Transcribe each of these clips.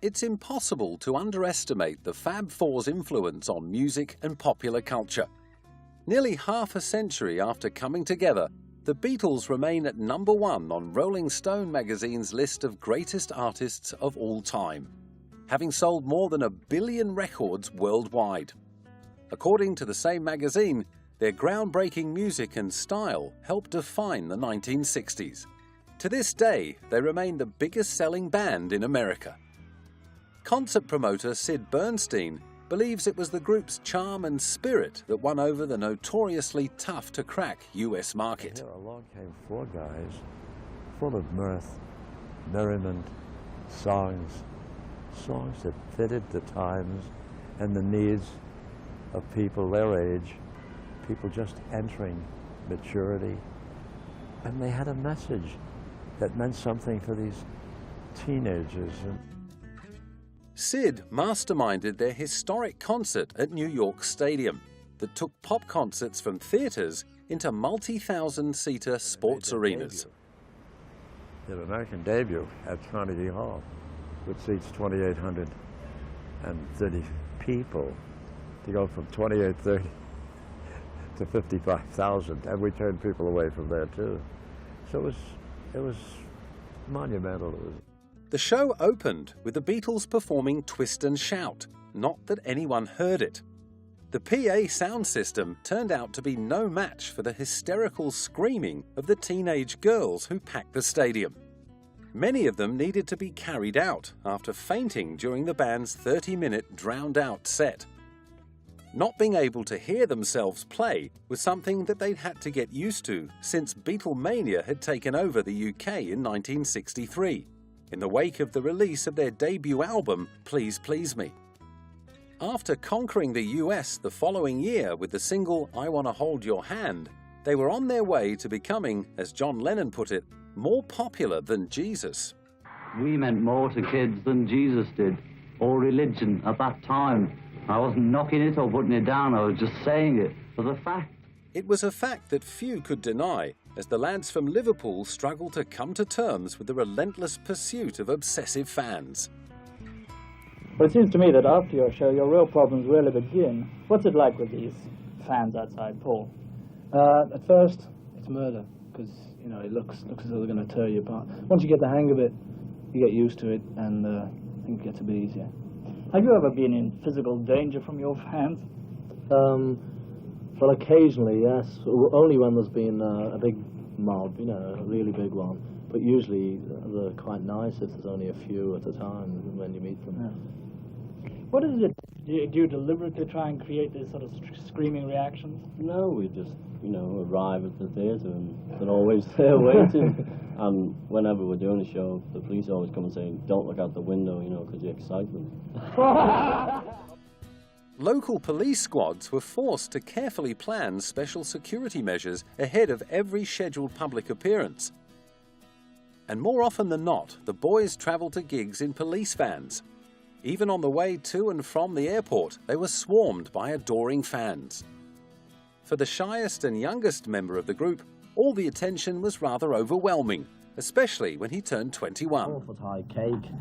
It's impossible to underestimate the Fab Four's influence on music and popular culture. Nearly half a century after coming together, the Beatles remain at #1 on Rolling Stone magazine's list of greatest artists of all time, having sold more than 1 billion records worldwide. According to the same magazine, their groundbreaking music and style helped define the 1960s. To this day, they remain the biggest-selling band in America. Concert promoter Sid Bernstein believes it was the group's charm and spirit that won over the notoriously tough-to-crack US market. Here along came 4 guys full of mirth, merriment, songs that fitted the times and the needs of people their age, people just entering maturity. And they had a message that meant something for these teenagers. Sid masterminded their historic concert at New York Stadium that took pop concerts from theaters into multi-thousand-seater sports arenas. Their American debut at Carnegie Hall, which seats 2,830 people, to go from 2,830 to 55,000, and we turned people away from there too. So it was monumental. The show opened with the Beatles performing Twist and Shout, not that anyone heard it. The PA sound system turned out to be no match for the hysterical screaming of the teenage girls who packed the stadium. Many of them needed to be carried out after fainting during the band's 30-minute drowned-out set. Not being able to hear themselves play was something that they'd had to get used to since Beatlemania had taken over the UK in 1963, in the wake of the release of their debut album, Please Please Me. After conquering the US the following year with the single I Wanna Hold Your Hand, they were on their way to becoming, as John Lennon put it, more popular than Jesus. We meant more to kids than Jesus did, or religion at that time. I wasn't knocking it or putting it down, I was just saying it for the fact. It was a fact that few could deny, as the lads from Liverpool struggled to come to terms with the relentless pursuit of obsessive fans. Well, it seems to me that after your show, your real problems really begin. What's it like with these fans outside, Paul? At first, it's murder, because it looks as though they're going to tear you apart. Once you get the hang of it, you get used to it, and I think it gets a bit easier. Have you ever been in physical danger from your fans? Well, occasionally, yes. Only when there's been a big mob, a really big one. But usually they're quite nice if there's only a few at a time when you meet them. Yeah. What is it? Do you deliberately try and create these sort of screaming reactions? No, we just, arrive at the theatre and they're always there waiting. And whenever we're doing a show, the police always come and say, don't look out the window, because the excitement. Local police squads were forced to carefully plan special security measures ahead of every scheduled public appearance. And more often than not, the boys travelled to gigs in police vans. Even on the way to and from the airport, they were swarmed by adoring fans. For the shyest and youngest member of the group, all the attention was rather overwhelming, especially when he turned 21. 4-foot-high cake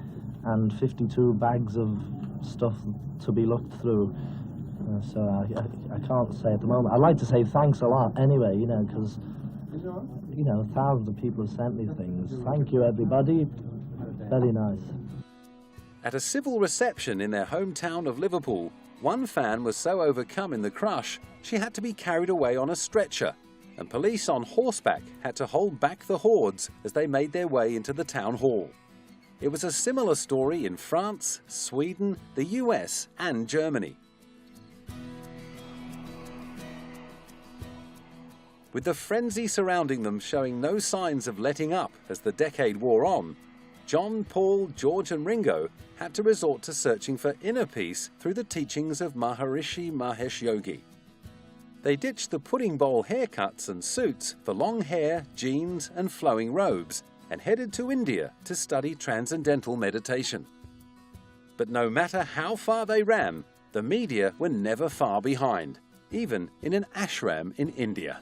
and 52 bags of stuff to be looked through. So I can't say at the moment. I'd like to say thanks a lot anyway, because, thousands of people have sent me things. Thank you, everybody. Very nice. At a civil reception in their hometown of Liverpool, one fan was so overcome in the crush, she had to be carried away on a stretcher, and police on horseback had to hold back the hordes as they made their way into the town hall. It was a similar story in France, Sweden, the US, and Germany. With the frenzy surrounding them showing no signs of letting up as the decade wore on, John, Paul, George and Ringo had to resort to searching for inner peace through the teachings of Maharishi Mahesh Yogi. They ditched the pudding bowl haircuts and suits for long hair, jeans and flowing robes, and headed to India to study transcendental meditation. But no matter how far they ran, the media were never far behind, even in an ashram in India.